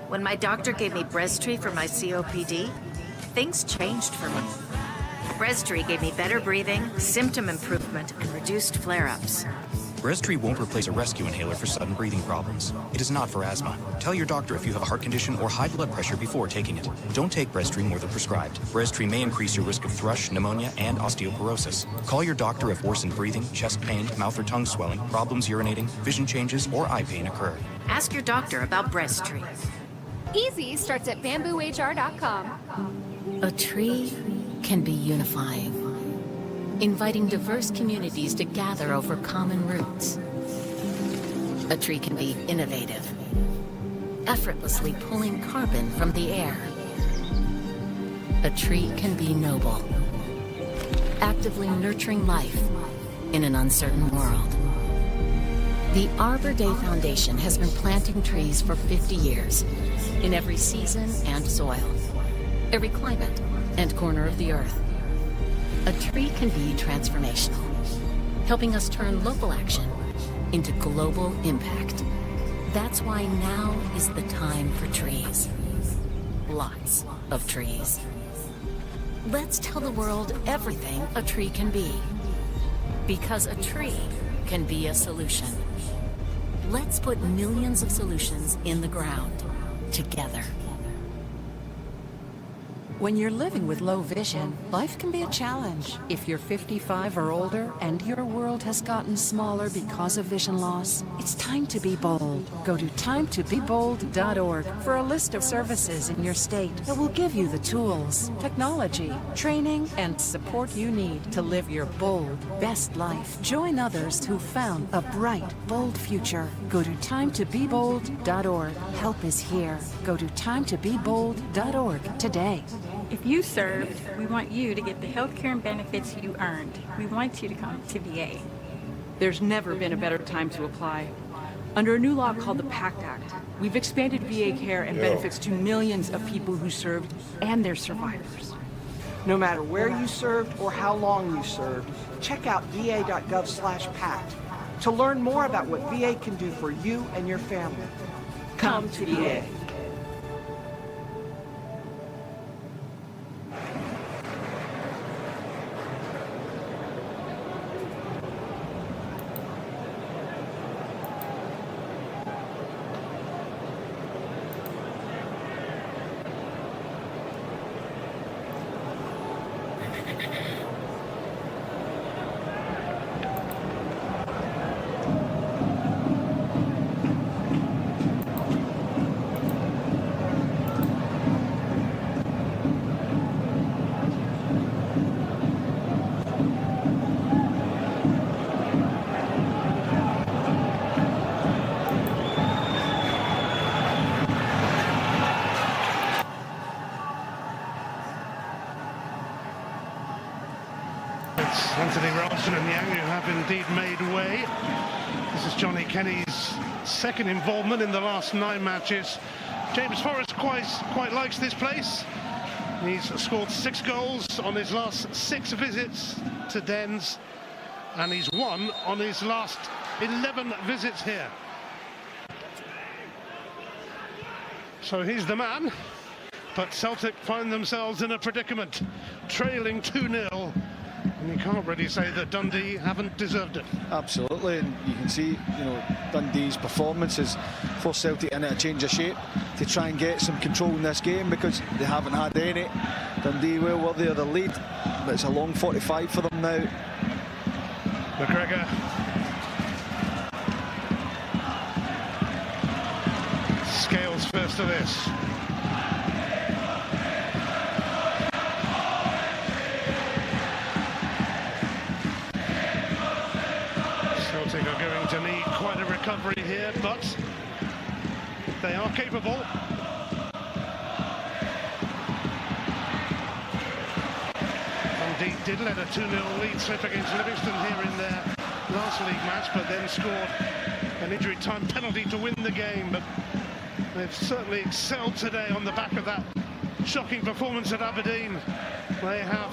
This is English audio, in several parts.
When my doctor gave me Breztri for my COPD, things changed for me. Breztri gave me better breathing, symptom improvement, and reduced flare-ups. Breztri won't replace a rescue inhaler for sudden breathing problems. It is not for asthma. Tell your doctor if you have a heart condition or high blood pressure before taking it. Don't take Breztri more than prescribed. Breztri may increase your risk of thrush, pneumonia, and osteoporosis. Call your doctor if worsened breathing, chest pain, mouth or tongue swelling, problems urinating, vision changes, or eye pain occur. Ask your doctor about Breztri. Easy starts at bamboohr.com. A tree can be unifying, inviting diverse communities to gather over common roots. A tree can be innovative, effortlessly pulling carbon from the air. A tree can be noble, actively nurturing life in an uncertain world. The Arbor Day Foundation has been planting trees for 50 years, in every season and soil, every climate and corner of the earth. A tree can be transformational, helping us turn local action into global impact. That's why now is the time for trees. Lots of trees. Let's tell the world everything a tree can be. Because a tree can be a solution. Let's put millions of solutions in the ground together. When you're living with low vision, life can be a challenge. If you're 55 or older and your world has gotten smaller because of vision loss, it's time to be bold. Go to timetobebold.org for a list of services in your state that will give you the tools, technology, training, and support you need to live your bold, best life. Join others who found a bright, bold future. Go to timetobebold.org. Help is here. Go to timetobebold.org today. If you served, we want you to get the health care and benefits you earned. We want you to come to VA. There's never been a better time to apply. Under a new law called the PACT Act, we've expanded VA care and benefits to millions of people who served and their survivors. No matter where you served or how long you served, check out va.gov/PACT to learn more about what VA can do for you and your family. Come to VA. Anthony Robertson and Yang, who have indeed made way. This is Johnny Kenny's second involvement in the last 9 matches. James Forrest quite likes this place. He's scored 6 goals on his last 6 visits to Dens, and he's won on his last 11 visits here. So he's the man, but Celtic find themselves in a predicament, trailing 2-0. And you can't really say that Dundee haven't deserved it. Absolutely, and you can see, Dundee's performances forced Celtic in a change of shape to try and get some control in this game because they haven't had any. Dundee well worthy of the lead, but it's a long 45 for them now. McGregor. Scales first to this. Celtic are going to need quite a recovery here, but they are capable. Dundee did let a 2-0 lead slip against Livingston here in their last league match, but then scored an injury time penalty to win the game. But they've certainly excelled today on the back of that shocking performance at Aberdeen. They have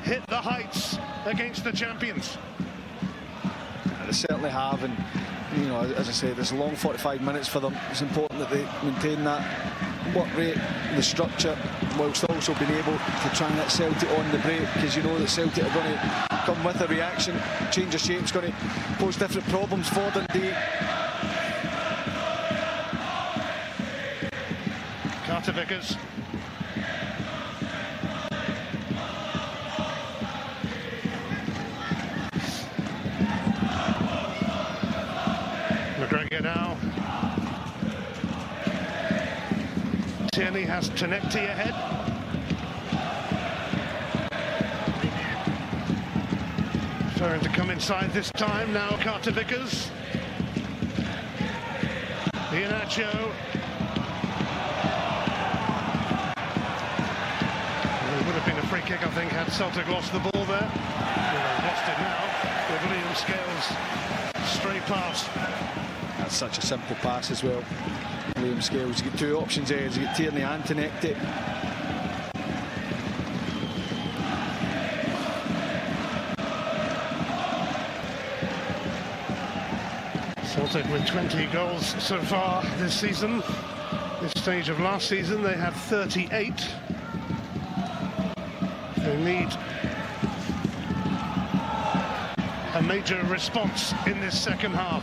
hit the heights against the champions. They certainly have, and as I say, there's a long 45 minutes for them. It's important that they maintain that work rate, the structure, whilst also being able to try and hit Celtic on the break, because you know that Celtic are going to come with a reaction. Change of shape's going to pose different problems for Dundee. Carter-Vickers. McGregor now. Tierney has Tenecti ahead. Trying to come inside this time now. Carter-Vickers. Iheanacho. It would have been a free kick, I think, had Celtic lost the ball there. They've lost it now with Liam Scales' stray pass. That's such a simple pass as well. Liam Scales, you get two options there. You get Tierney and Tenecti. Celtic with 20 goals so far this season. This stage of last season they had 38. They need a major response in this second half.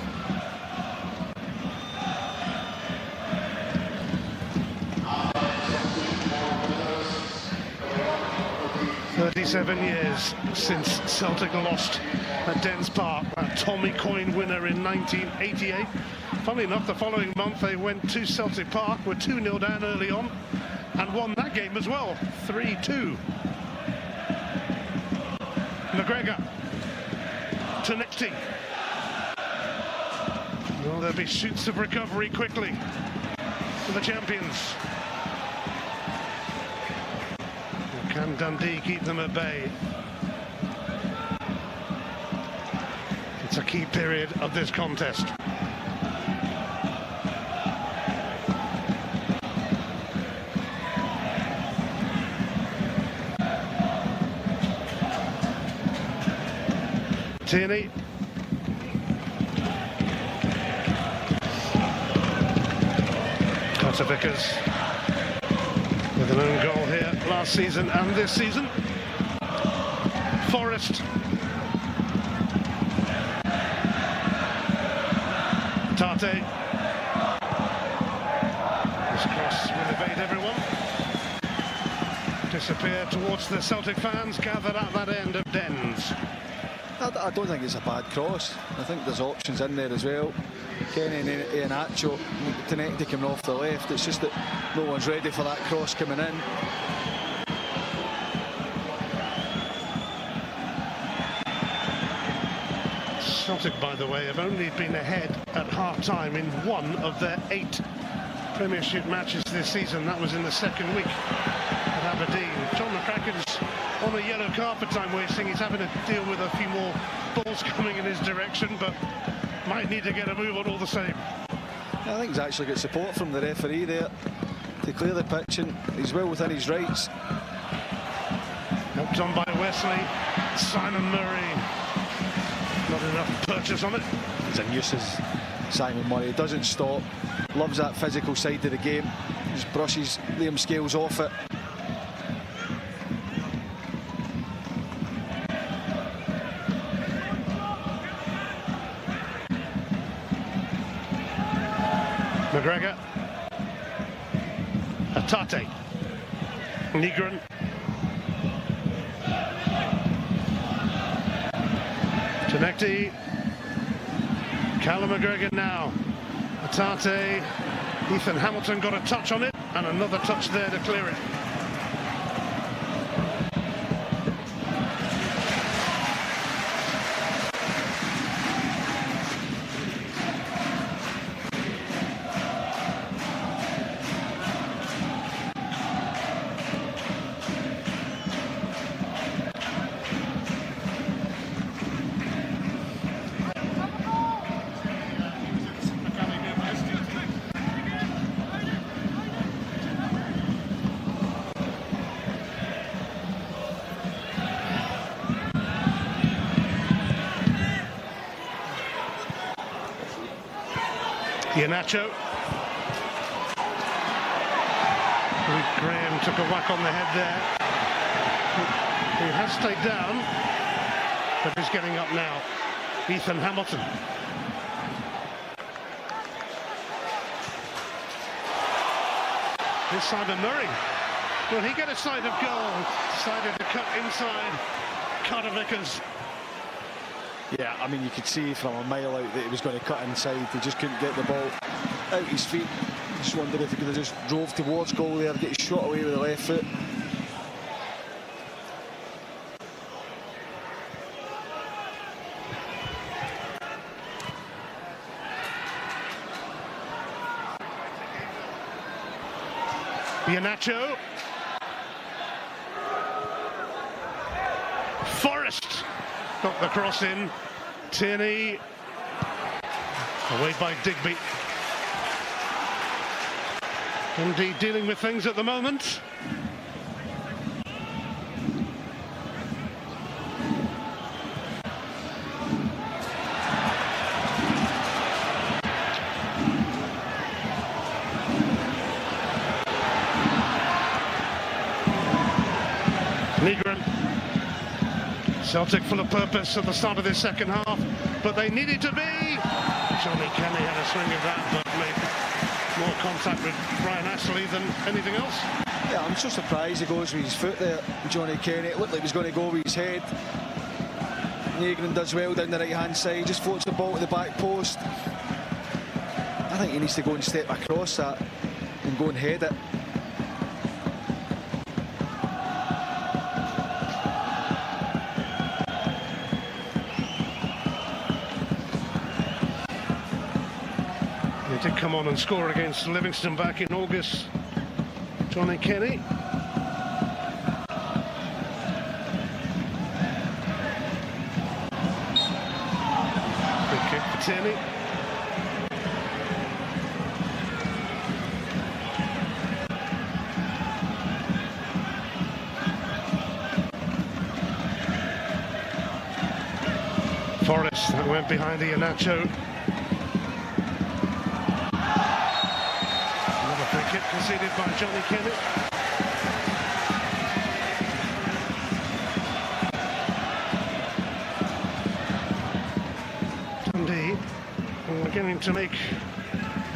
"37 years since Celtic lost at Dens Park, that Tommy Coyne winner in 1988. Funnily enough, the following month they went to Celtic Park, were 2-0 down early on, and won that game as well, 3-2. McGregor, Tenecti. Will there be shoots of recovery quickly for the champions? Can Dundee keep them at bay? It's a key period of this contest. Tierney. Carter-Vickers with an own goal here last season and this season. Forrest. Tate. This cross will evade everyone. Disappear towards the Celtic fans gathered at that end of Dens. I don't think it's a bad cross. I think there's options in there as well. Kenny and Iheanacho, Tenecti coming off the left. It's just that no one's ready for that cross coming in. Celtic, by the way, have only been ahead at half-time in one of their 8 Premiership matches this season. That was in the second week at Aberdeen. John McCracken's on a yellow card for time wasting. He's having to deal with a few more balls coming in his direction, but might need to get a move on all the same. I think he's actually got support from the referee there to clear the pitch, and he's well within his rights. Helped on by Westley. Simon Murray. Not enough purchase on it. He's a nuisance, Simon Murray. He doesn't stop. Loves that physical side of the game. Just brushes Liam Scales off it. McGregor. Tate. Nygren. Tenecti. Callum McGregor now. Tate. Ethan Hamilton got a touch on it, and another touch there to clear it. Iheanacho. Luke Graham took a whack on the head there. He has stayed down, but he's getting up now. Ethan Hamilton. Here's Simon Murray. Will he get a sight of goal? Decided to cut inside. Carter-Vickers. Yeah, I mean, you could see from a mile out that he was going to cut inside. He just couldn't get the ball out his feet. Just wondered if he could have just drove towards goal there, get his shot away with the left foot. Iheanacho. Forrest got the cross in. Tierney away by Digby. Dundee dealing with things at the moment. Celtic full of purpose at the start of this second half, but they needed to be. Johnny Kenny had a swing of that, but made more contact with Brian Ashley than anything else. Yeah, I'm so surprised he goes with his foot there, Johnny Kenny. It looked like he was going to go with his head. Negron does well down the right-hand side, just floats the ball to the back post. I think he needs to go and step across that and go and head it. Did come on and score against Livingston back in August. Johnny Kenny. Good kick for Tierney. Forrest, that went behind Iheanacho. Conceded by Johnny Kenny. Dundee are beginning to make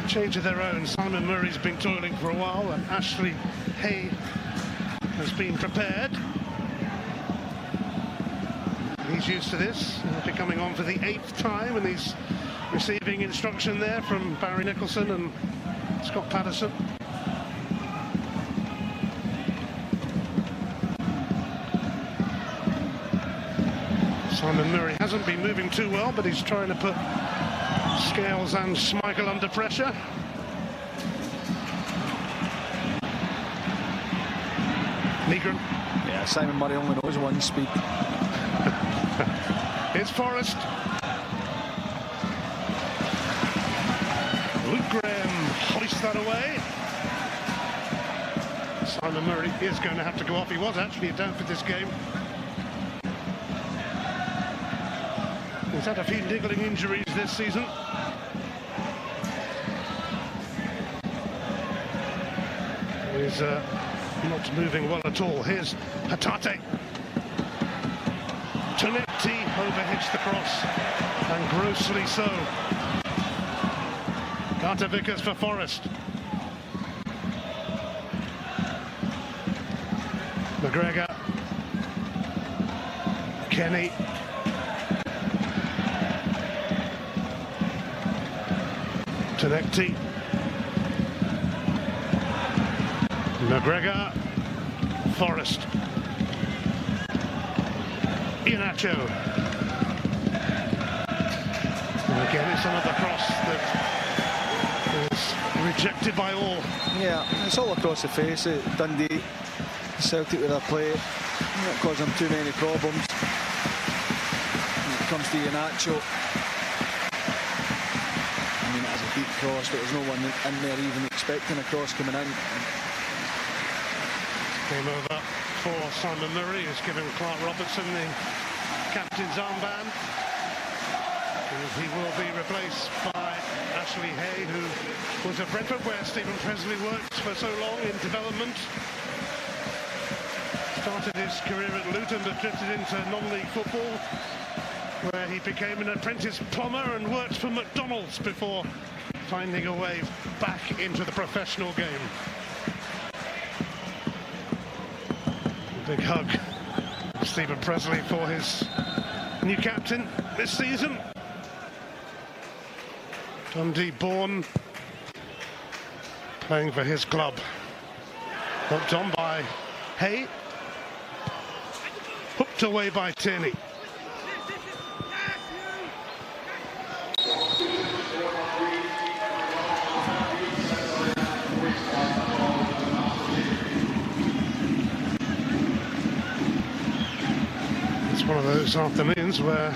a change of their own. Simon Murray's been toiling for a while, and Ashley Hay has been prepared. He's used to this. He'll be coming on for the 8th time, and he's receiving instruction there from Barry Nicholson and Scott Patterson. Simon Murray hasn't been moving too well, but he's trying to put Scales and Schmeichel under pressure. Negron. Yeah, Simon Murray only knows one speed. It's Forrest. Luke Graham hoists that away. Simon Murray is going to have to go off. He was actually down for this game. He's had a few niggling injuries this season. He's not moving well at all. Here's Hatate. Tonecti overhits the cross, and grossly so. Carter-Vickers for Forrest. McGregor. Kenny. Tonecti. McGregor. Forrest. Iheanacho. And again, it's another cross that is rejected by all. Yeah, it's all across the face at Dundee. Celtic with their play, not causing them too many problems. When it comes to Iheanacho, I mean, it has a deep cross, but there's no one in there even expecting a cross coming in. Came over for Simon Murray, who's given Clark Robertson the captain's armband. And he will be replaced by Ashley Hay, who was at Brentford, where Stephen Presley worked for so long in development. Started his career at Luton, but drifted into non-league football, where he became an apprentice plumber and worked for McDonald's before finding a way back into the professional game. Big hug, Stephen Presley, for his new captain this season. Dundee born, playing for his club. Hooked on by Hay. Hooked away by Tierney. It's one of those afternoons where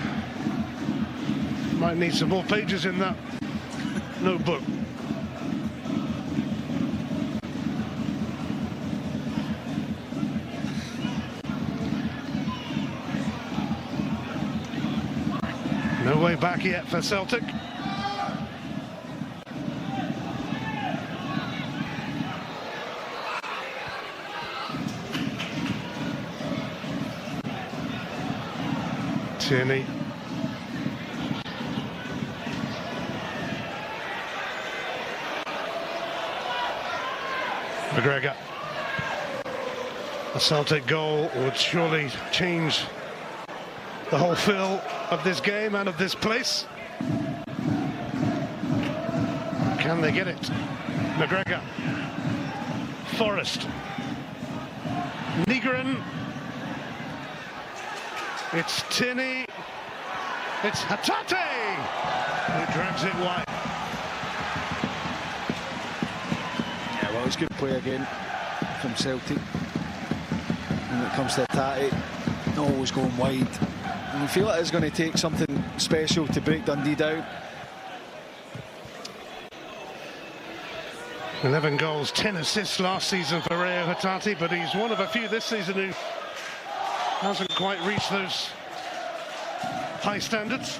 you might need some more pages in that notebook. No way back yet for Celtic. Tierney. McGregor. A Celtic goal would surely change the whole feel of this game and of this place. Can they get it? McGregor. Forrest. Negrin. It's Tierney. It's Hatate, who drags it wide. Yeah, well, it's good play again from Celtic. When it comes to Hatate, always going wide. And you feel it is going to take something special to break Dundee down. 11 goals, 10 assists last season for Reo Hatate, but he's one of a few this season who hasn't quite reached those high standards.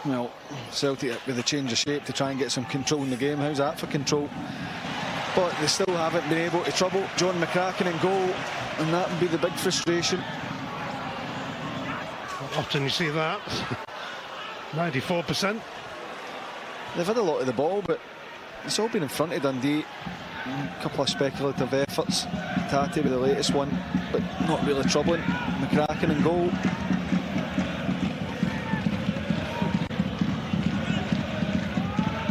Well, Celtic with a change of shape to try and get some control in the game. How's that for control? But they still haven't been able to trouble John McCracken in goal, and that would be the big frustration. Often you see that. 94%. They've had a lot of the ball, but it's all been in front of Dundee. A couple of speculative efforts. Tati with the latest one, but not really troubling. McCracken in goal.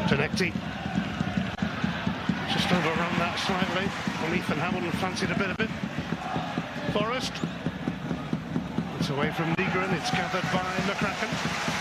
Tenecti. Just overrun that slightly. Well, Ethan Hamilton fancied a bit of it. Forrest. It's away from Negrin. It's gathered by McCracken.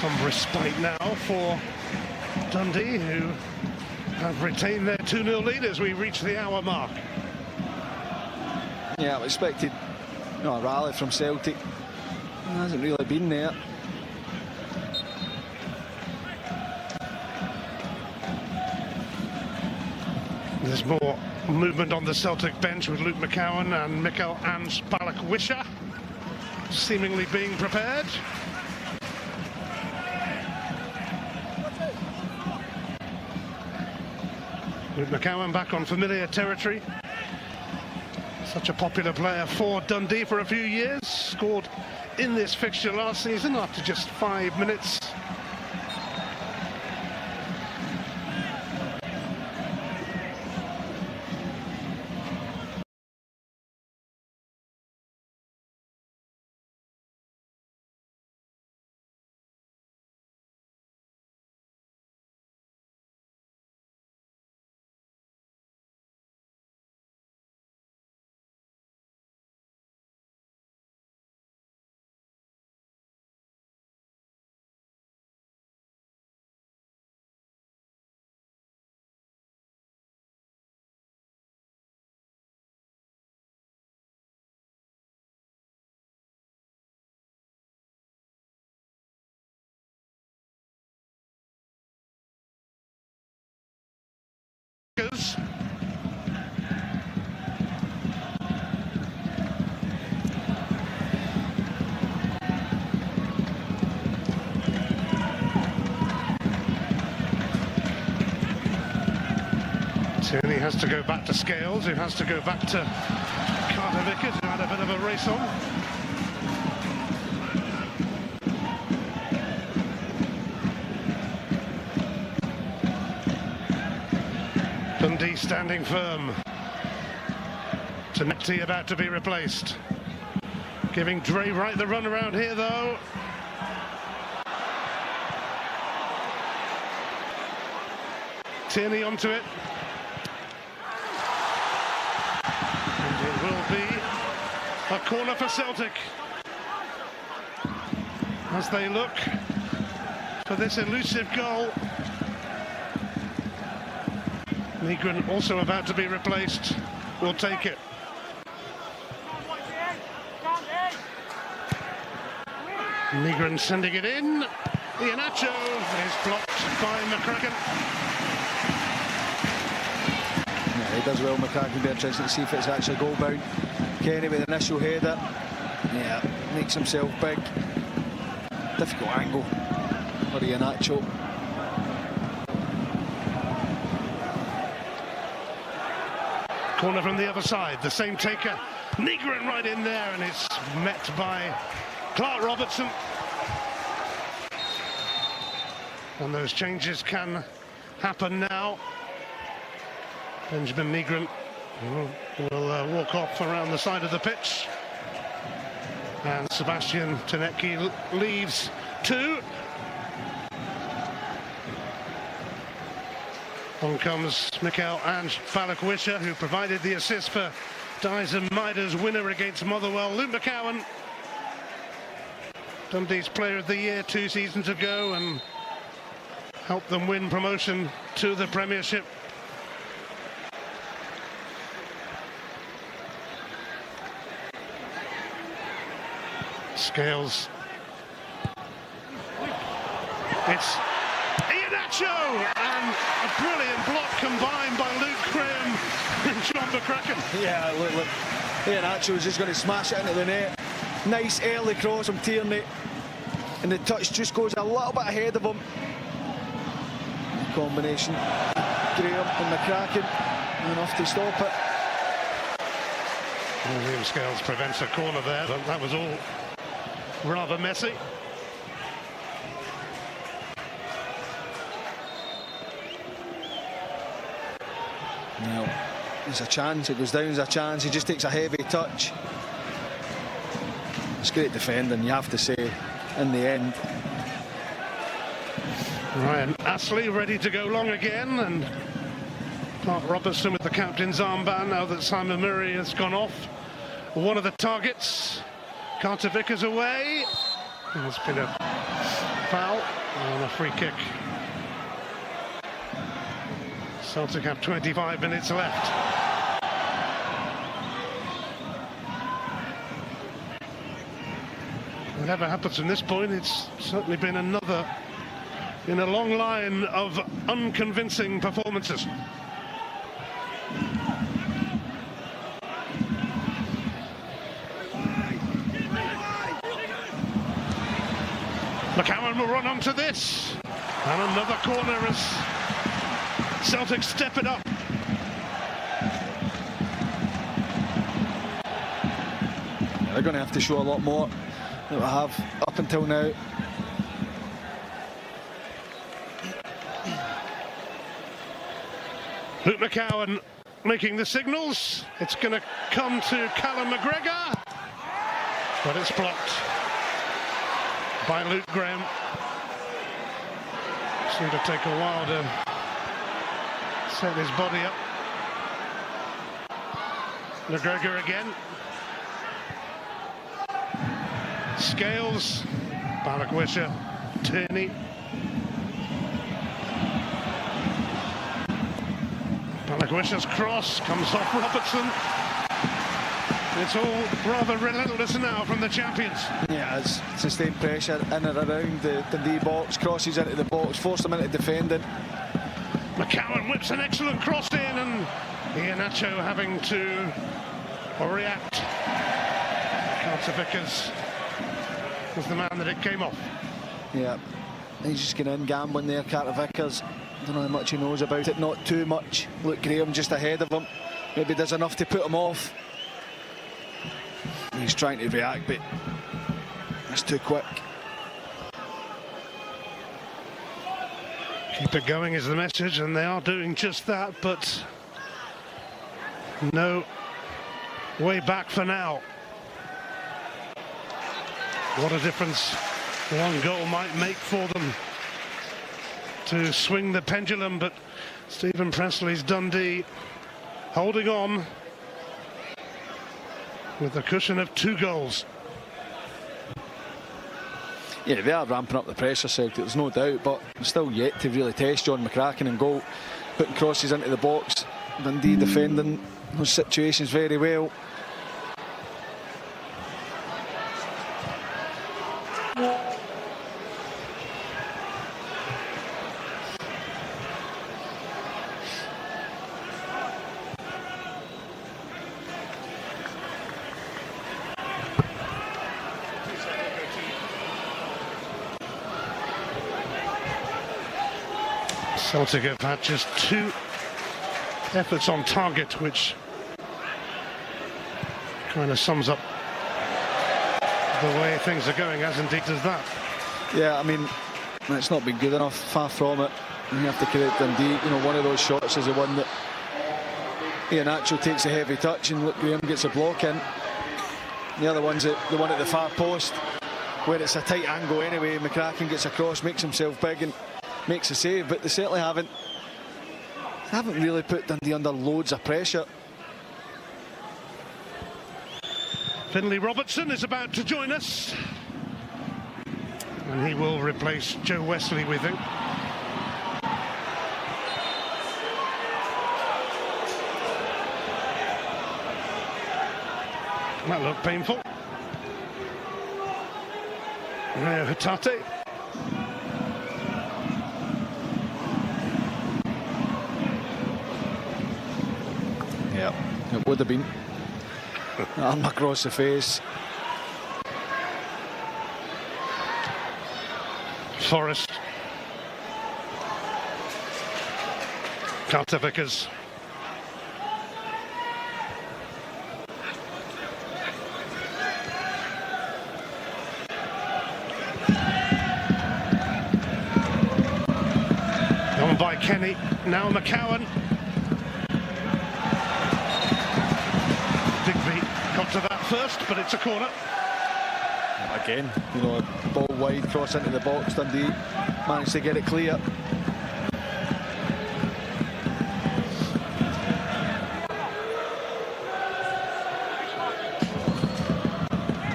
Some respite now for Dundee, who have retained their 2-0 lead as we reach the hour mark. Yeah, I expected a rally from Celtic. It hasn't really been there. There's more movement on the Celtic bench with Luke McCowan and Mikkel Ans Balak-Wisha seemingly being prepared. Luke McCowan back on familiar territory. Such a popular player for Dundee for a few years. Scored in this fixture last season after just 5 minutes. Vickers. Tierney has to go back to Scales, who has to go back to Carter-Vickers, who had a bit of a race on. Dundee standing firm. Tenecti about to be replaced. Giving Dre Wright the run around here, though. Tierney onto it. And it will be a corner for Celtic as they look for this elusive goal. Negrin also about to be replaced. Will take it. Negrin sending it in. Iheanacho is blocked by McCracken. Yeah, he does well, McCracken. Be interesting to see if it's actually goal bound. Kenny with the initial header. Yeah, makes himself big. Difficult angle for Iheanacho. Corner from the other side, the same taker. Negrin right in there, and it's met by Clark Robertson. And those changes can happen now. Benjamin Negrin will walk off around the side of the pitch. And Sebastian Tenecti leaves too. On comes Mikel Ange Balakwisha, who provided the assist for Dyson Maida's winner against Motherwell. Luke McCowan, Dundee's Player of the Year 2 seasons ago, and helped them win promotion to the Premiership. Scales. It's Iheanacho, and a brilliant block combined by Luke Graham and John McCracken. Yeah, look. Iheanacho is just going to smash it into the net. Nice early cross from Tierney, and the touch just goes a little bit ahead of him. Combination, Graham and McCracken, enough to stop it. William Scales prevents a corner there, but that was all rather messy. No, there's a chance, it goes down as a chance, he just takes a heavy touch. It's great defending, you have to say, in the end. Ryan Astley ready to go long again, and Clark Robertson with the captain's armband now that Simon Murray has gone off. One of the targets, Carter-Vickers away. There's been a foul and a free kick. Celtic have 25 minutes left. Whatever happens from this point, it's certainly been another in a long line of unconvincing performances. McCowan will run onto this, and another corner as Celtic step it up. They're going to have to show a lot more than we have up until now. Luke McCowan making the signals. It's going to come to Callum McGregor, but it's blocked by Luke Graham. Seemed to take a while to set his body up. McGregor again. Scales, Balakwisha, Tierney. Balakwisha's cross comes off Robertson. It's all rather relentless now from the champions. Yeah, it's sustained pressure in and around the Dundee box, crosses into the box, force them into defending. McCowan whips an excellent cross in, and Iheanacho having to react. Carter-Vickers was the man that it came off. Yeah, he's just getting in gambling there, Carter-Vickers. Don't know how much he knows about it, not too much. Luke Graham just ahead of him. Maybe does enough to put him off. He's trying to react, but it's too quick. Keep it going is the message, and they are doing just that, but no way back for now. What a difference one goal might make for them to swing the pendulum, but Stephen Presley's Dundee holding on with a cushion of 2 goals. Yeah, they are ramping up the pressure, Celtic, there's no doubt, but still yet to really test John McCracken in goal. Putting crosses into the box, Dundee defending those situations very well. Celtic have had just 2 efforts on target, which kind of sums up the way things are going, as indeed does that. Yeah, I mean, it's not been good enough, far from it. You have to credit Dundee. You know, one of those shots is the one that Iheanacho takes a heavy touch and Luke Graham gets a block in. The other one's the one at the far post, where it's a tight angle anyway. McCracken gets across, makes himself big and makes a save, but they certainly haven't really put Dundee under loads of pressure. Finlay Robertson is about to join us, and he will replace Joe Westley, we think. That looked painful. Now Hatate. Yeah, it would have been. Arm across the face. Forrest. Carter-Vickers. On by Kenny, now McCowan. Digby got to that first, but it's a corner. Again, you know, ball wide, cross into the box. Dundee managed to get it clear.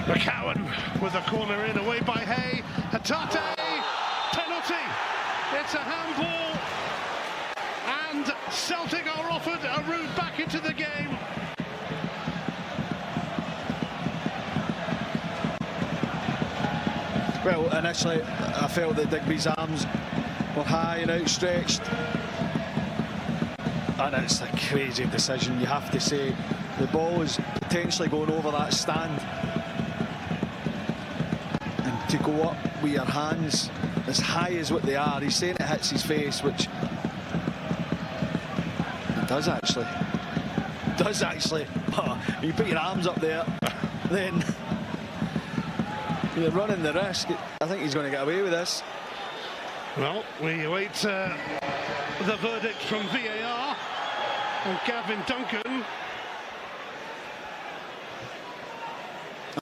McCowan with a corner in, away by Hay. Hatate, penalty. It's a handball, and Celtic are offered a route back into the game. Well, initially I felt that Digby's arms were high and outstretched, and it's a crazy decision, you have to say. The ball is potentially going over that stand, and to go up with your hands as high as what they are, he's saying it hits his face, which it does actually. You put your arms up there, then you're running the risk. I think he's going to get away with this. Well, we await the verdict from VAR on Gavin Duncan.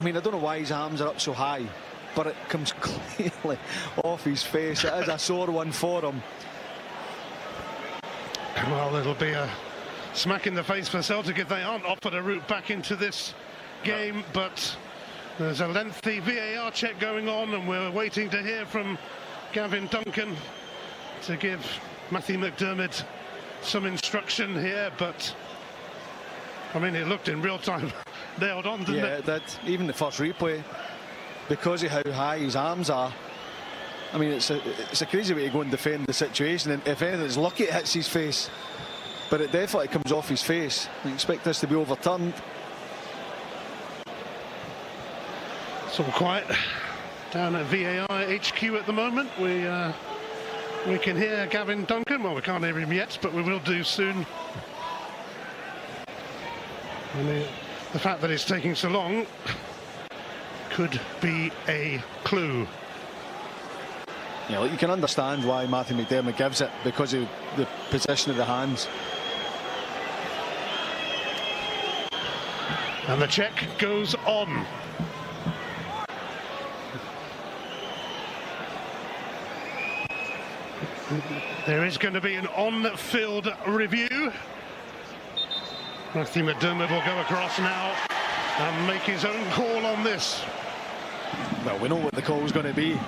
I mean, I don't know why his arms are up so high, but it comes clearly off his face. It is a sore one for him. Well, it'll be a smack in the face for Celtic if they aren't offered a route back into this game, but there's a lengthy VAR check going on, and we're waiting to hear from Gavin Duncan to give Matthew McDermott some instruction here, but I mean, it looked in real time nailed on, didn't it? Yeah, it did. Even the first replay, because of how high his arms are, I mean, it's a crazy way to go and defend the situation, and if anything, it's lucky it hits his face, but it definitely comes off his face. I expect this to be overturned. It's all quiet down at VAR HQ at the moment. We can hear Gavin Duncan. Well, we can't hear him yet, but we will do soon. And the fact that it's taking so long could be a clue. Yeah, you can understand why Matthew McDermott gives it, because of the position of the hands. And the check goes on. There is going to be an on-field review. Matthew McDermott will go across now and make his own call on this. Well, we know what the call is going to be.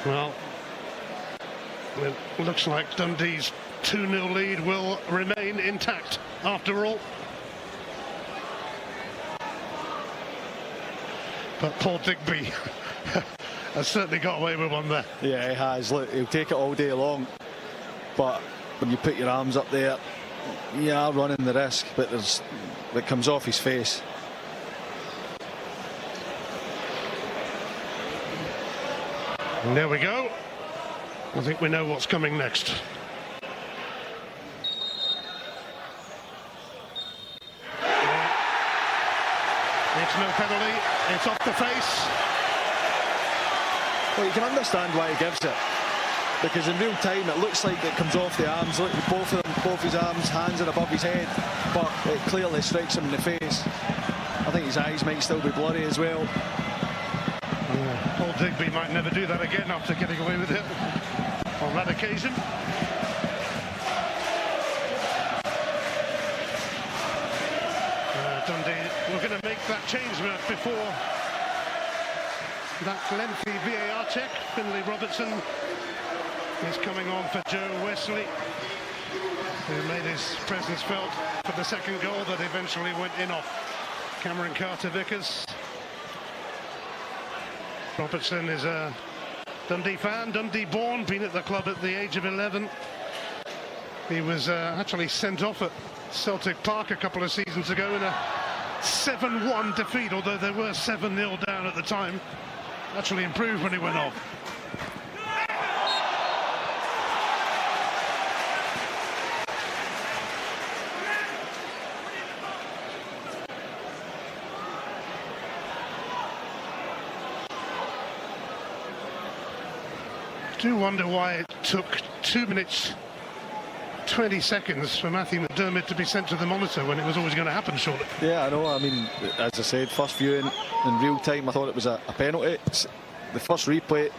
Well, it looks like Dundee's 2-0 lead will remain intact after all. But Paul Digby has certainly got away with one there. Yeah, he has. Look, he'll take it all day long. But when you put your arms up there, you are running the risk. But it comes off his face. And there we go. I think we know what's coming next. It's no penalty. It's off the face. Well, you can understand why he gives it, because in real time it looks like it comes off the arms. Look, both of them, both his arms, hands are above his head, but it clearly strikes him in the face. I think his eyes might still be blurry as well. Paul Digby might never do that again after getting away with it on that occasion. Dundee were going to make that change before that lengthy VAR check. Finlay Robertson is coming on for Joe Westley, who made his presence felt for the second goal that eventually went in off Cameron Carter-Vickers. Robertson is a Dundee fan, Dundee born, been at the club at the age of 11. He was actually sent off at Celtic Park a couple of seasons ago in a 7-1 defeat, although they were 7-0 down at the time. Actually improved when he went off. I do wonder why it took 2 minutes 20 seconds for Matthew McDermott to be sent to the monitor when it was always going to happen, surely. Yeah, I know. I mean, as I said, first viewing in real time, I thought it was a penalty. The first replay,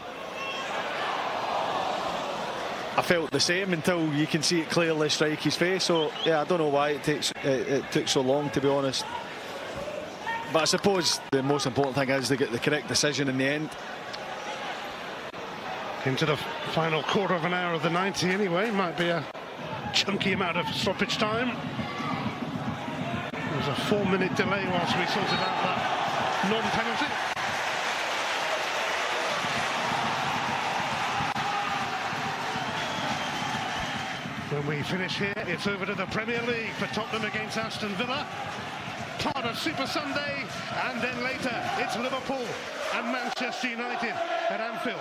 I felt the same until you can see it clearly strike his face. So yeah, I don't know why it took so long, to be honest. But I suppose the most important thing is to get the correct decision in the end. Into the final quarter of an hour of the 90 anyway. Might be a chunky amount of stoppage time. There was a 4-minute delay whilst we sorted out that non-penalty. When we finish here, it's over to the Premier League for Tottenham against Aston Villa. Part of Super Sunday, and then later it's Liverpool and Manchester United at Anfield.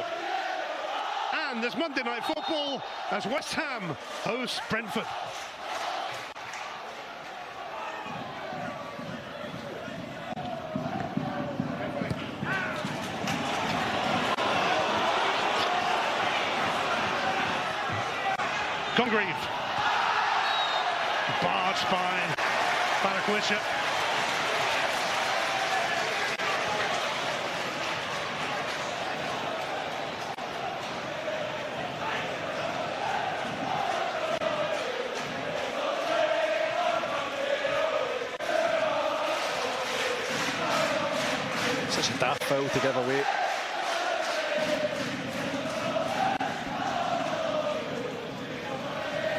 And there's Monday Night Football as West Ham hosts Brentford. Congreve. Barged by Barakwisha. Such a daft foul to give away.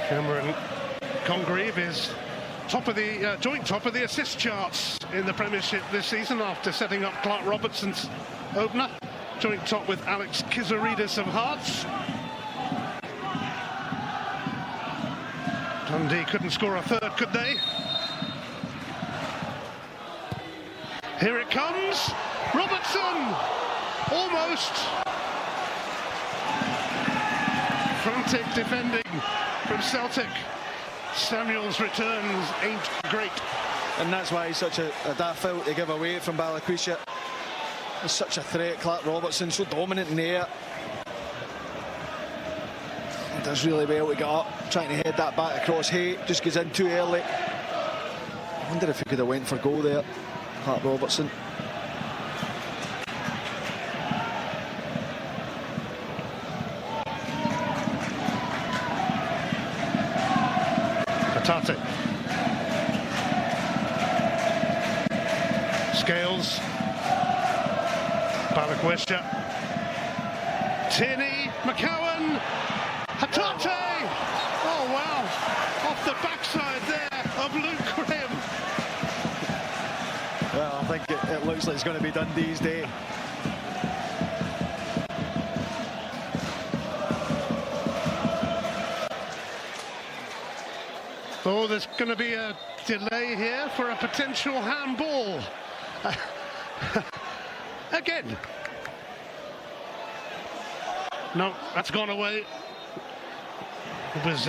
Cameron Congreve is joint top of the assist charts in the Premiership this season after setting up Clark Robertson's opener. Joint top with Alex Kizaridis of Hearts. Dundee couldn't score a third, could they? Here it comes. Robertson! Almost. Frantic defending from Celtic. Samuel's returns ain't great. And that's why he's such a daft foul to give away from Balikwisha. He's such a threat. Clark Robertson, so dominant in the air. He does really well to get up, trying to head that back across Hay. Just goes in too early. I wonder if he could have went for goal there, Clark Robertson. Hatate. Scales. Balikwisha. Tierney. McCowan. Hatate. Oh, wow. Off the backside there of Luke Graham. Well, I think it looks like it's going to be Dundee's day. Oh, there's going to be a delay here for a potential handball. Again. No, that's gone away. It was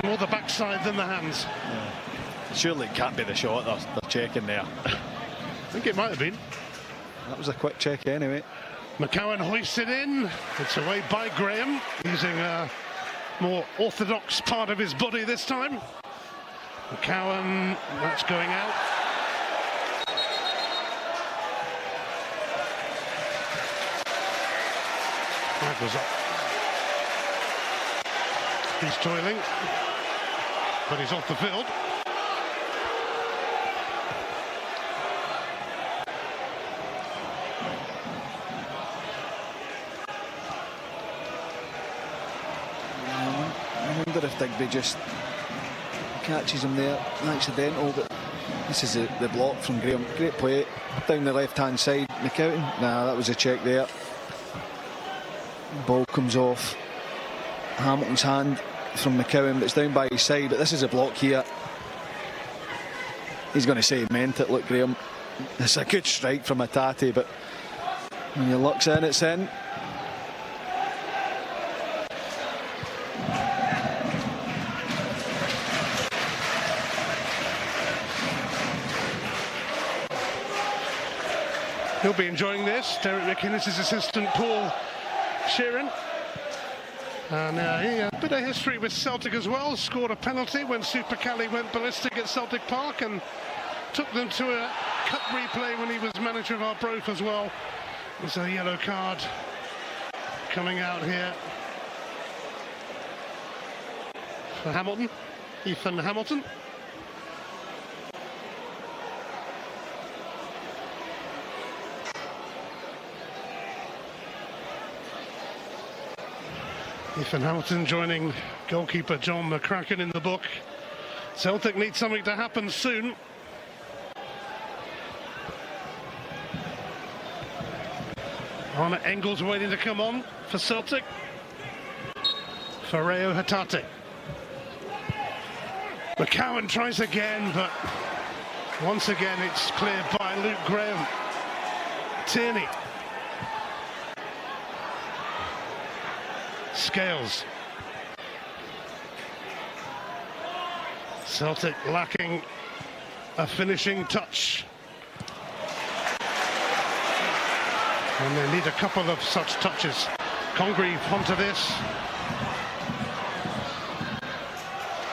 more the backside than the hands. Yeah. Surely it can't be the shot they're checking there. I think it might have been. That was a quick check anyway. McCowan hoists it in. It's away by Graham, using a more orthodox part of his body this time. McCowan, that's going out. That was up. He's toiling, but he's off the field. I wonder if Digby just catches him there, accidental, but this is the block from Graham. Great play down the left-hand side. McCowan, nah, that was a check there. Ball comes off Hamilton's hand from McCowan, but it's down by his side. But this is a block here. He's going to say he meant it. Look, Graham, it's a good strike from Hatate, but when your luck's in, it's in. He'll be enjoying this. Derek McInnes' assistant, Paul Sheeran. And he had a bit of history with Celtic as well. Scored a penalty when Super Cali went ballistic at Celtic Park and took them to a cup replay when he was manager of Arbor as well. There's a yellow card coming out here for Hamilton, Ethan Hamilton. Ethan Hamilton joining goalkeeper John McCracken in the book. Celtic need something to happen soon. Arne Engels waiting to come on for Celtic. Ferreo Hatate. McCowan tries again, but once again it's cleared by Luke Graham. Tierney. Scales. Celtic lacking a finishing touch. And they need a couple of such touches. Congreve onto this.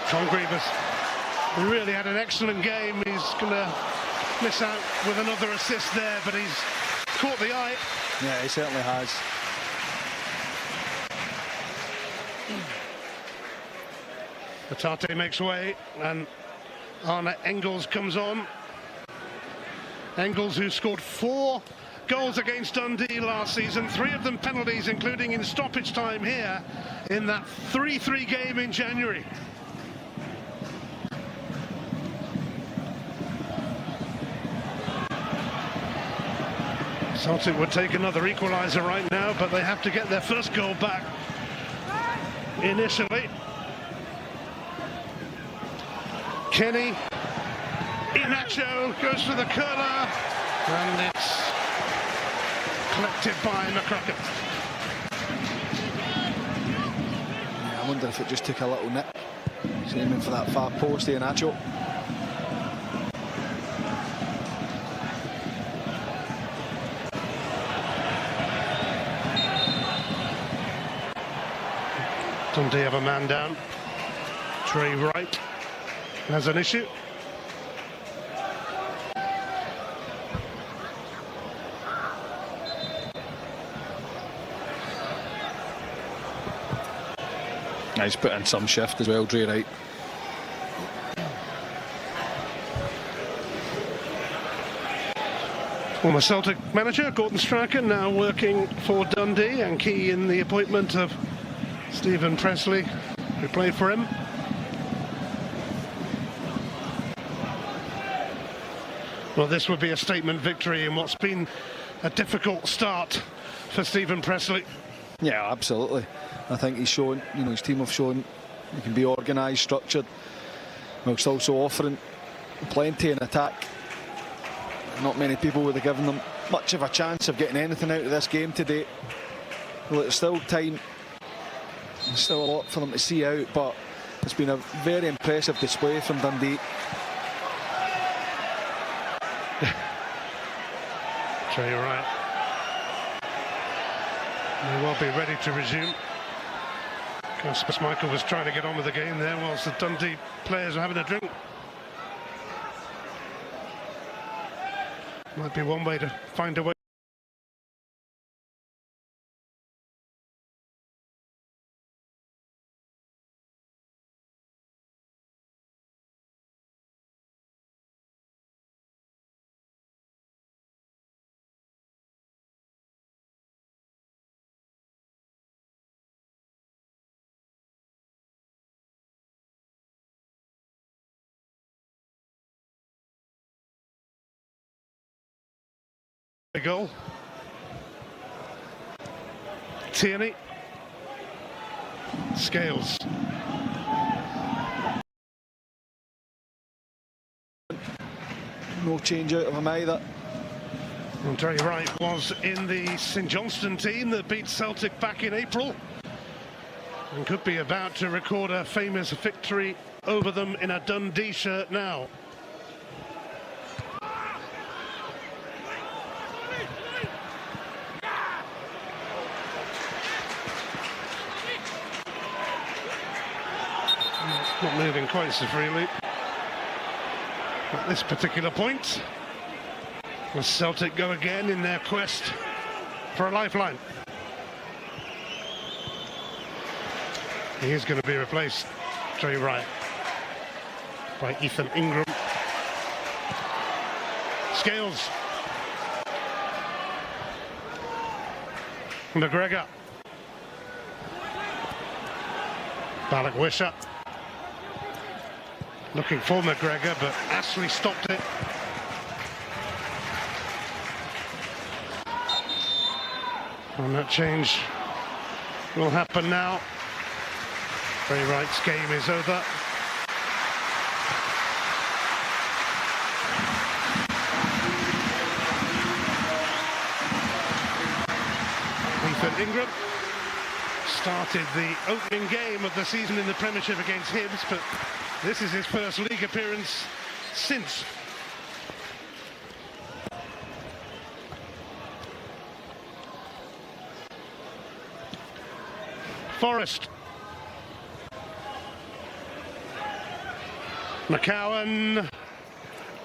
Congreve has really had an excellent game. He's going to miss out with another assist there, but he's caught the eye. Yeah, he certainly has. Hatate makes way, and Arne Engels comes on. Engels, who scored 4 goals against Dundee last season, 3 of them penalties, including in stoppage time here in that 3-3 game in January. Celtic would take another equaliser right now, but they have to get their first goal back initially. Kenny, Inacho goes for the curler, and it's collected by McCracken. I wonder if it just took a little nick. He's aiming for that far post, Inacho. Dundee have a man down. Trey Wright has an issue. He's put in some shift as well, Trey Wright. Former Celtic manager Gordon Strachan now working for Dundee, and key in the appointment of Stephen Pressley, who played for him. Well, this would be a statement victory in what's been a difficult start for Stephen Pressley. Yeah, absolutely. I think he's shown, you know, his team have shown he can be organised, structured, whilst also offering plenty in attack. Not many people would have given them much of a chance of getting anything out of this game today. Well, it's still time. There's still a lot for them to see out, but it's been a very impressive display from Dundee. Trey Wright may well be ready to resume. Kasper Schmeichel was trying to get on with the game there whilst the Dundee players are having a drink. Might be one way to find a way. A goal. Tierney. Scales. No change out of him either. Well, Trey Wright was in the St Johnstone team that beat Celtic back in April, and could be about to record a famous victory over them in a Dundee shirt now. Not moving quite so freely at this particular point. Will Celtic go again in their quest for a lifeline? He is going to be replaced, Trey Wright, by Ethan Ingram. Scales. McGregor. Balak Wisher. Looking for McGregor, but Ashley stopped it. And that change will happen now. Trey Wright's game is over. Ethan Ingram started the opening game of the season in the Premiership against Hibs, but this is his first league appearance since. Forrest. McCowan.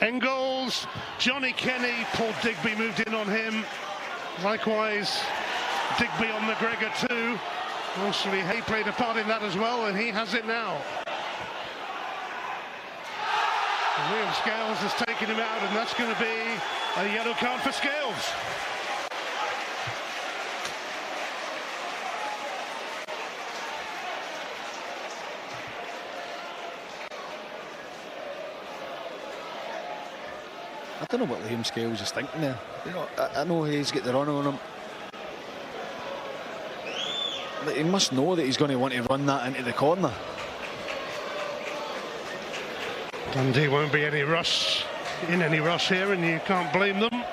Engels. Johnny Kenny. Paul Digby moved in on him. Likewise, Digby on McGregor too. Actually, Hay played a part in that as well, and he has it now. And Liam Scales has taken him out, and that's going to be a yellow card for Scales. I don't know what Liam Scales is thinking there. You know, I know he's got the run on him. But he must know that he's going to want to run that into the corner. Dundee won't be in any rush here, and you can't blame them.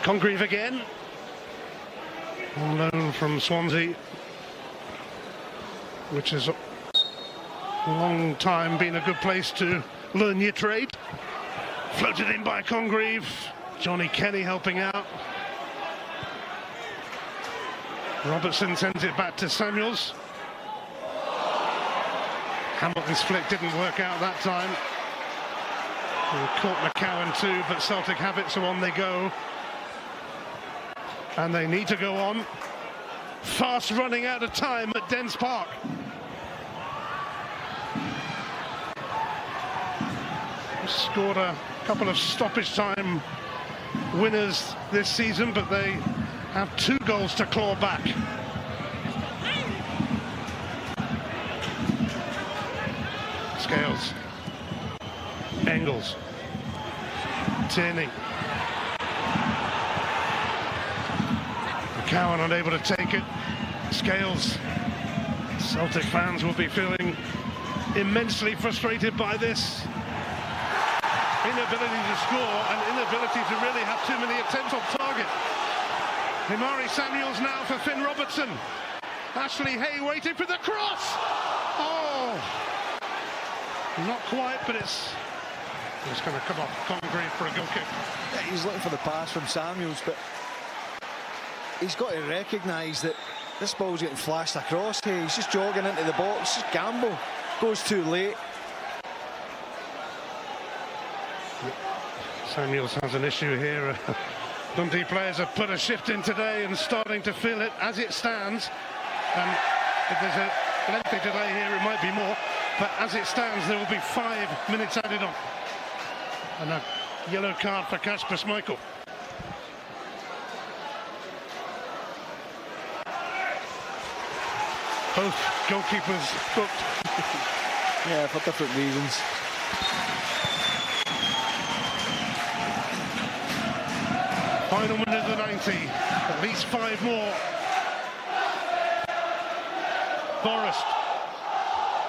Congreve again, on loan from Swansea, which has a long time been a good place to learn your trade. Floated in by Congreve. Johnny Kenny helping out. Robertson sends it back to Samuels. Hamilton's flick didn't work out that time. He caught McCowan too, but Celtic have it, so on they go. And they need to go on. Fast running out of time at Dens Park. Scored a couple of stoppage time winners this season, but they have 2 goals to claw back. Scales. Engels. Tierney. McCowan unable to take it. Scales. Celtic fans will be feeling immensely frustrated by this. Inability to score and inability to really have too many attempts on target. Himari Samuels now for Finn Robertson. Ashley Hay waiting for the cross. Oh, not quite, but it's going to come off Congreve for a goal kick. Yeah, he's looking for the pass from Samuels, but he's got to recognise that this ball's getting flashed across here. He's just jogging into the box. Just gamble. Goes too late. Samuels has an issue here. Dundee players have put a shift in today and starting to feel it as it stands. And if there's a lengthy delay here, it might be more. But as it stands, there will be 5 minutes added on. And a yellow card for Kasper Schmeichel. Both goalkeepers booked. Yeah, for different reasons. Final minute of the 90, at least 5 more. Forrest.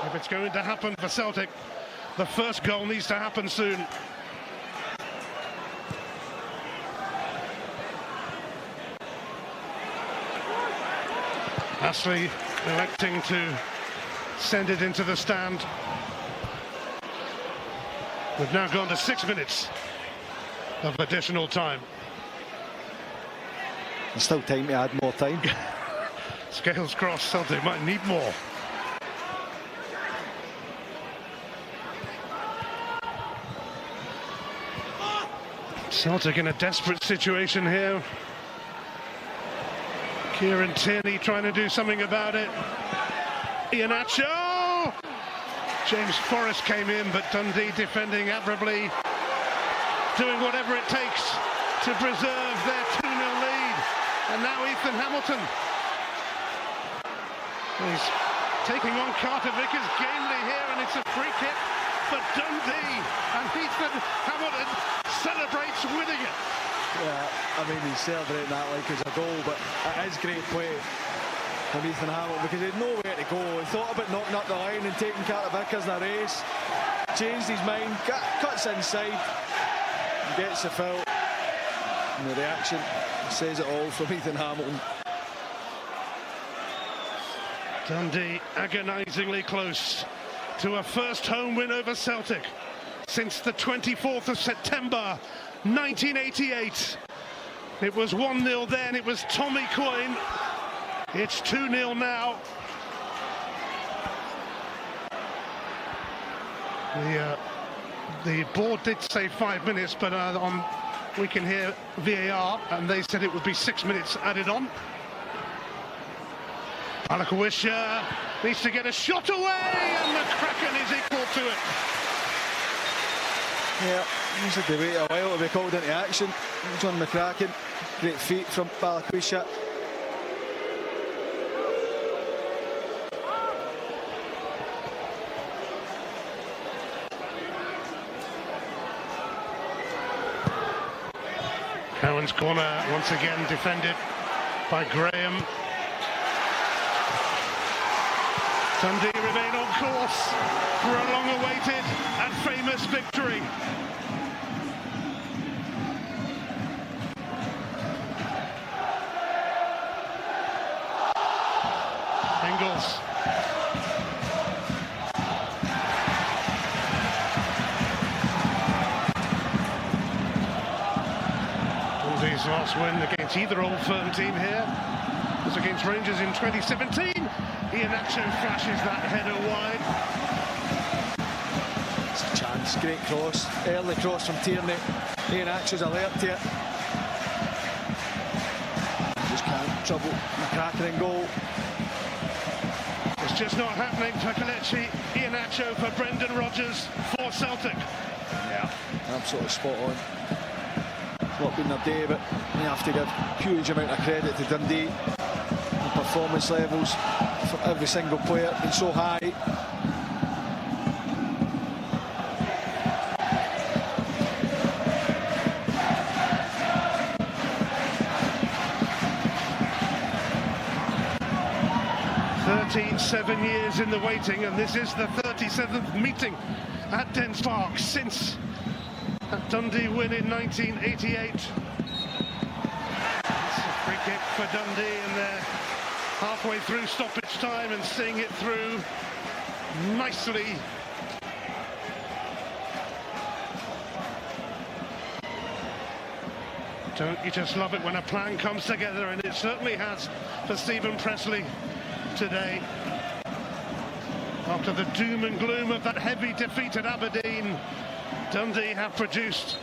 If it's going to happen for Celtic, the first goal needs to happen soon. Ashley electing to send it into the stand. We've now gone to 6 minutes of additional time. There's still time to add more time. Scales cross, Celtic might need more. Celtic in a desperate situation here. Kieran Tierney trying to do something about it. Iheanacho! James Forrest came in, but Dundee defending admirably, doing whatever it takes to preserve their 2-0 lead. And now Ethan Hamilton. He's taking on Carter-Vickers gamely here, and it's a free kick for Dundee. And Ethan Hamilton celebrates winning it. Yeah, I mean, he's celebrating that like it's a goal, but it is great play from Ethan Hamilton because he had nowhere to go. He thought about knocking up the line and taking Carter-Vickers in a race. Changed his mind, cuts inside, and gets the foul. And the reaction says it all from Ethan Hamilton. Dundee agonisingly close to a first home win over Celtic since the 24th of September 1988. It was 1-0 then, it was Tommy Coyne. It's 2-0 now. The board did say 5 minutes, but we can hear VAR, and they said it would be 6 minutes added on. Alakowisha needs to get a shot away, and the Kraken is equal to it. Yeah, he's had to wait a while to be called into action. John McCracken, great feet from Alakowisha. Cowan's corner once again defended by Graham. Dundee remain on course for a long-awaited and famous victory. Engels. Dundee's last win against either Old Firm team here was against Rangers in 2017. Iheanacho flashes that header wide. It's a chance, great cross, early cross from Tierney. Iheanacho's alert to it. Just can't trouble McCracken in goal. It's just not happening for Kelechi Iheanacho, for Brendan Rodgers, for Celtic. Yeah, absolutely spot on. It's not been their day, but you have to give a huge amount of credit to Dundee. The performance levels for every single player been so high. Seven years in the waiting, and this is the 37th meeting at Dens Park since that Dundee win in 1988. It's a free kick for Dundee, and they're halfway through stoppage time and seeing it through nicely. Don't you just love it when a plan comes together, and it certainly has for Stephen Pressley today. After the doom and gloom of that heavy defeat at Aberdeen, Dundee have produced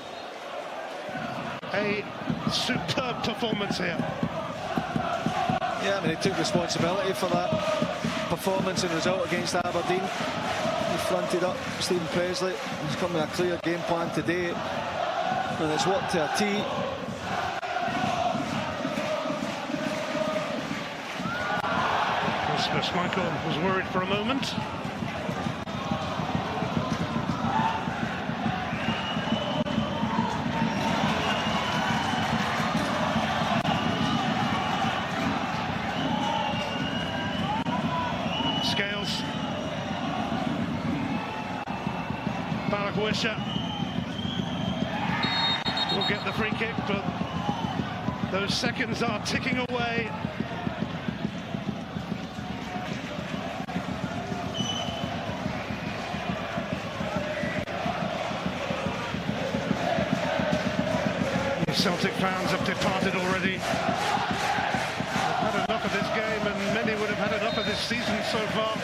a superb performance here. Yeah, I mean, he took responsibility for that performance and result against Aberdeen. He fronted up Stephen Pressley. He's come with a clear game plan today, and it's worked to a T. Michael was worried for a moment. Scales. Barakwisha will get the free kick, but those seconds are ticking away. Celtic fans have departed already. They've had enough of this game, and many would have had enough of this season so far.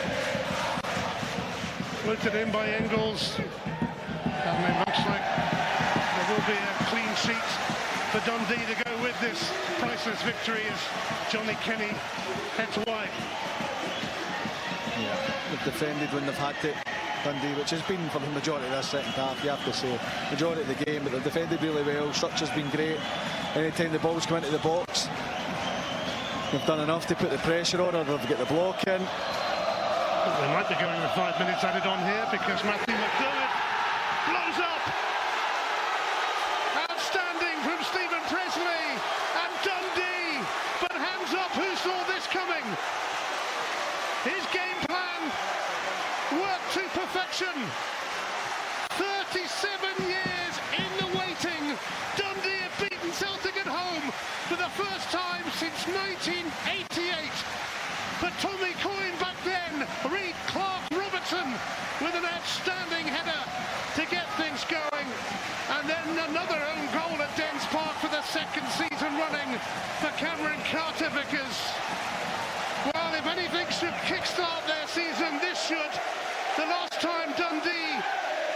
Floated in by Engels. And it looks like there will be a clean sheet for Dundee to go with this priceless victory as Johnny Kenny heads wide. Yeah, they've defended when they've had to. Dundee, which has been for the majority of this second half, you have to say, majority of the game, but they've defended really well. Structure's been great. Anytime the balls come into the box, they've done enough to put the pressure on, or they'll get the block in. They might be going with 5 minutes added on here because Matthew McDermott blows up. Outstanding from Stephen Pressley and Dundee, but hands up, who saw this coming? His game plan worked to perfection. 37 years in the waiting. Dundee have beaten Celtic at home for the first time since 1988. But Tommy Coyne back then, read Clark Robertson with an outstanding header to get things going. And then another own goal at Dens Park for the second season running for Cameron Carter-Vickers. Well, if anything should kickstart their season, this should. The last time Dundee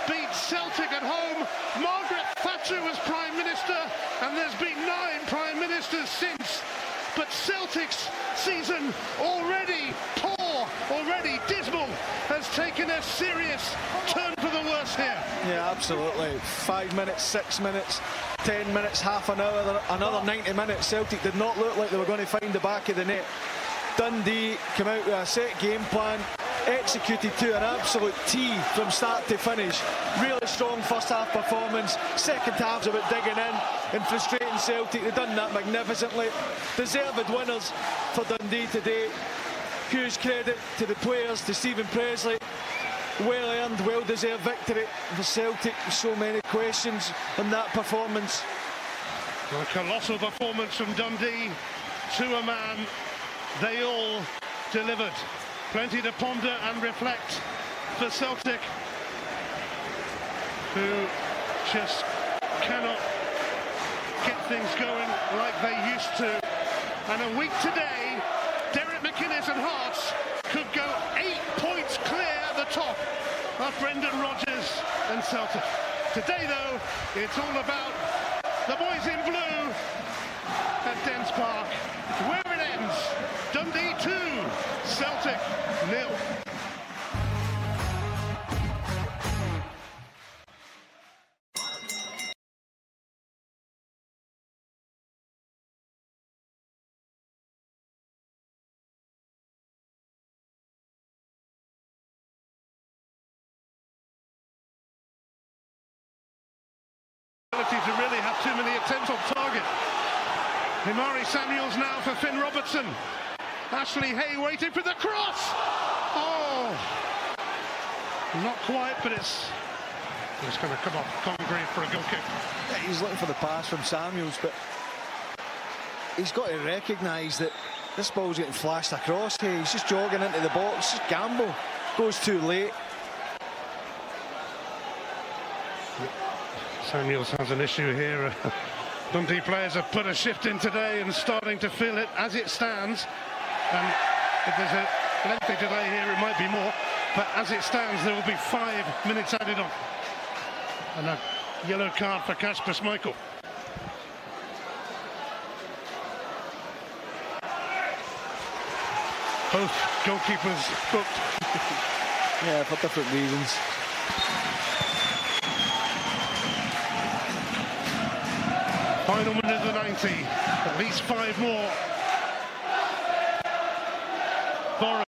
beat Celtic at home, Margaret Thatcher was Prime Minister, and there's been 9 Prime Ministers since. But Celtic's season, already poor, already dismal, has taken a serious turn for the worse here. Yeah, absolutely. 5 minutes, 6 minutes, 10 minutes, half an hour, another 90 minutes. Celtic did not look like they were going to find the back of the net. Dundee came out with a set game plan, executed to an absolute T from start to finish. Really strong first half performance. Second half's about digging in and frustrating Celtic. They've done that magnificently. Deserved winners for Dundee today. Huge credit to the players, to Stephen Presley. Well earned, well deserved victory for Celtic. So many questions on that performance. A colossal performance from Dundee to a man. They all delivered. Plenty to ponder and reflect for Celtic, who just cannot get things going like they used to. And a week today, Derek McInnes and Hearts could go 8 points clear at the top of Brendan Rodgers and Celtic. Today, though, it's all about the boys in blue at Dens Park. Where it ends, Dundee 2, Celtic 0. To really have too many attempts on target. Imari Samuels now for Finn Robertson. Ashley Hay waiting for the cross. Oh, not quite, but it's going to come off Congreve for a goal kick. Yeah, he's looking for the pass from Samuels, but he's got to recognise that this ball's getting flashed across here. He's just jogging into the box. Just gamble. Goes too late. Samuels has an issue here. Dundee players have put a shift in today and starting to feel it as it stands. And if there's a lengthy delay here, it might be more. But as it stands, there will be 5 minutes added on. And a yellow card for Kasper Schmeichel. Both goalkeepers booked. Yeah, for different reasons. Final minute of the 90, at least 5 more. Borum